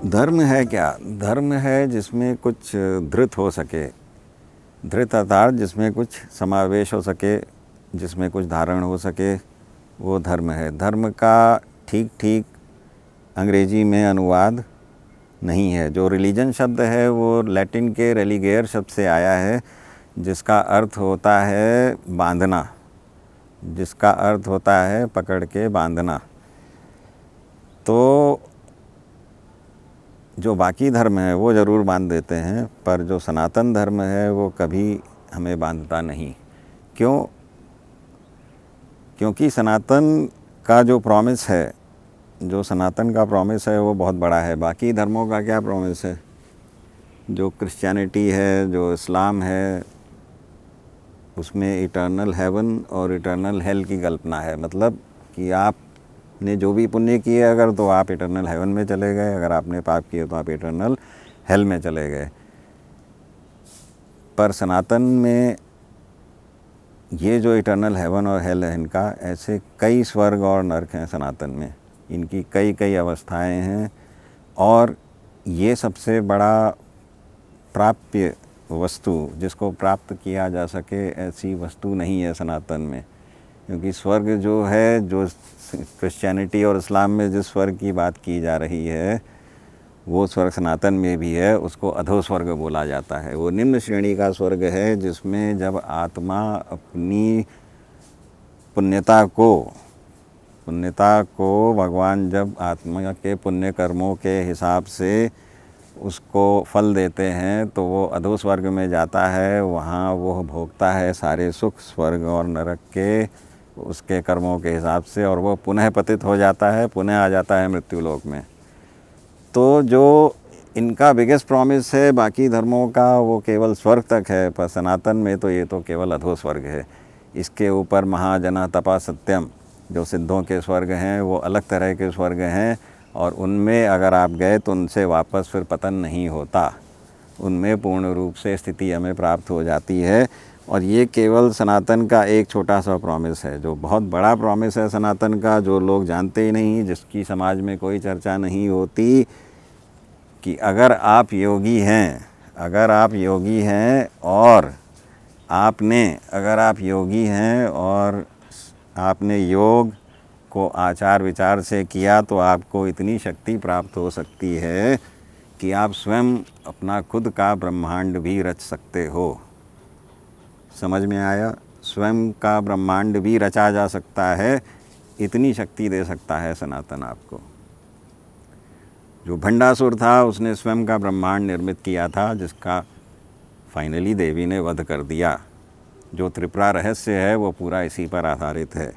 धर्म है क्या? धर्म है जिसमें कुछ धृत हो सके, धृत अर्थात जिसमें कुछ समावेश हो सके, जिसमें कुछ धारण हो सके, वो धर्म है। धर्म का ठीक ठीक अंग्रेजी में अनुवाद नहीं है। जो रिलीजन शब्द है वो लैटिन के रेलिगेयर शब्द से आया है, जिसका अर्थ होता है बांधना, जिसका अर्थ होता है पकड़ के बांधना। तो जो बाकी धर्म है वो ज़रूर बांध देते हैं, पर जो सनातन धर्म है वो कभी हमें बांधता नहीं। क्यों? क्योंकि सनातन का जो प्रॉमिस है, जो सनातन का प्रॉमिस है वो बहुत बड़ा है। बाकी धर्मों का क्या प्रॉमिस है? जो क्रिश्चियनिटी है, जो इस्लाम है, उसमें इटर्नल हेवन और इटर्नल हेल की कल्पना है। मतलब कि आपने जो भी पुण्य किए अगर, तो आप इटर्नल हेवन में चले गए, अगर आपने पाप किए तो आप इटर्नल हेल में चले गए। पर सनातन में ये जो इटर्नल हेवन और हेल है, इनका ऐसे कई स्वर्ग और नरक हैं सनातन में, इनकी कई कई अवस्थाएं हैं। और ये सबसे बड़ा प्राप्य वस्तु, जिसको प्राप्त किया जा सके, ऐसी वस्तु नहीं है सनातन में। क्योंकि स्वर्ग जो है, जो क्रिश्चियनिटी और इस्लाम में जिस स्वर्ग की बात की जा रही है, वो स्वर्ग सनातन में भी है। उसको अधो स्वर्ग बोला जाता है। वो निम्न श्रेणी का स्वर्ग है, जिसमें जब आत्मा अपनी पुण्यता को भगवान जब आत्मा के पुण्य कर्मों के हिसाब से उसको फल देते हैं, तो वो अधो स्वर्ग में जाता है। वहाँ वो भोगता है सारे सुख स्वर्ग और नरक के, उसके कर्मों के हिसाब से, और वो पुनः पतित हो जाता है, पुनः आ जाता है मृत्युलोक में। तो जो इनका बिगेस्ट प्रॉमिस है बाकी धर्मों का, वो केवल स्वर्ग तक है, पर सनातन में तो ये तो केवल अधो स्वर्ग है। इसके ऊपर महाजना तपा सत्यम, जो सिद्धों के स्वर्ग हैं, वो अलग तरह के स्वर्ग हैं, और उनमें अगर आप गए तो उनसे वापस फिर पतन नहीं होता। उनमें पूर्ण रूप से स्थिति हमें प्राप्त हो जाती है। और ये केवल सनातन का एक छोटा सा प्रॉमिस है। जो बहुत बड़ा प्रॉमिस है सनातन का, जो लोग जानते ही नहीं, जिसकी समाज में कोई चर्चा नहीं होती, कि अगर आप योगी हैं, और आपने योग को आचार विचार से किया, तो आपको इतनी शक्ति प्राप्त हो सकती है कि आप स्वयं अपना खुद का ब्रह्मांड भी रच सकते हो। समझ में आया? स्वयं का ब्रह्मांड भी रचा जा सकता है, इतनी शक्ति दे सकता है सनातन आपको। जो भंडासुर था, उसने स्वयं का ब्रह्मांड निर्मित किया था, जिसका फाइनली देवी ने वध कर दिया। जो त्रिपुरा रहस्य है वो पूरा इसी पर आधारित है।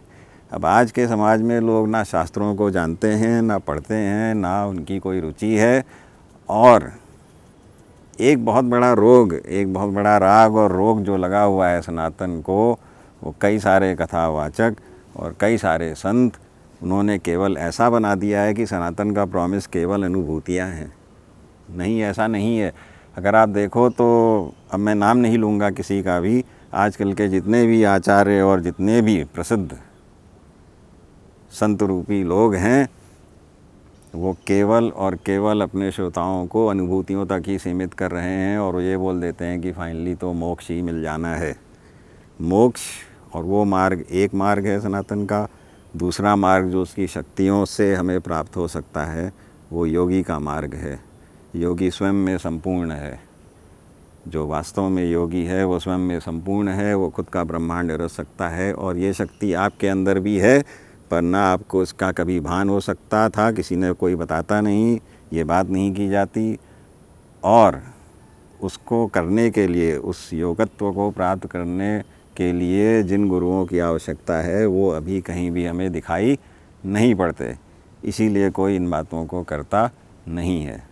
अब आज के समाज में लोग ना शास्त्रों को जानते हैं, ना पढ़ते हैं, ना उनकी कोई रुचि है, और एक बहुत बड़ा रोग, एक बहुत बड़ा राग और रोग जो लगा हुआ है सनातन को, वो कई सारे कथावाचक और कई सारे संत, उन्होंने केवल ऐसा बना दिया है कि सनातन का प्रॉमिस केवल अनुभूतियाँ हैं। नहीं, ऐसा नहीं है। अगर आप देखो तो, अब मैं नाम नहीं लूँगा किसी का भी, आजकल के जितने भी आचार्य और जितने भी प्रसिद्ध संत रूपी लोग हैं, वो केवल और केवल अपने श्रोताओं को अनुभूतियों तक ही सीमित कर रहे हैं, और ये बोल देते हैं कि फाइनली तो मोक्ष ही मिल जाना है। मोक्ष, और वो मार्ग, एक मार्ग है सनातन का। दूसरा मार्ग जो उसकी शक्तियों से हमें प्राप्त हो सकता है, वो योगी का मार्ग है। योगी स्वयं में संपूर्ण है। जो वास्तव में योगी है वो स्वयं में संपूर्ण है, वो खुद का ब्रह्मांड रच सकता है। और ये शक्ति आपके अंदर भी है, पर ना आपको इसका कभी भान हो सकता था, किसी ने कोई बताता नहीं, ये बात नहीं की जाती। और उसको करने के लिए, उस योगत्व को प्राप्त करने के लिए जिन गुरुओं की आवश्यकता है, वो अभी कहीं भी हमें दिखाई नहीं पड़ते। इसीलिए कोई इन बातों को करता नहीं है।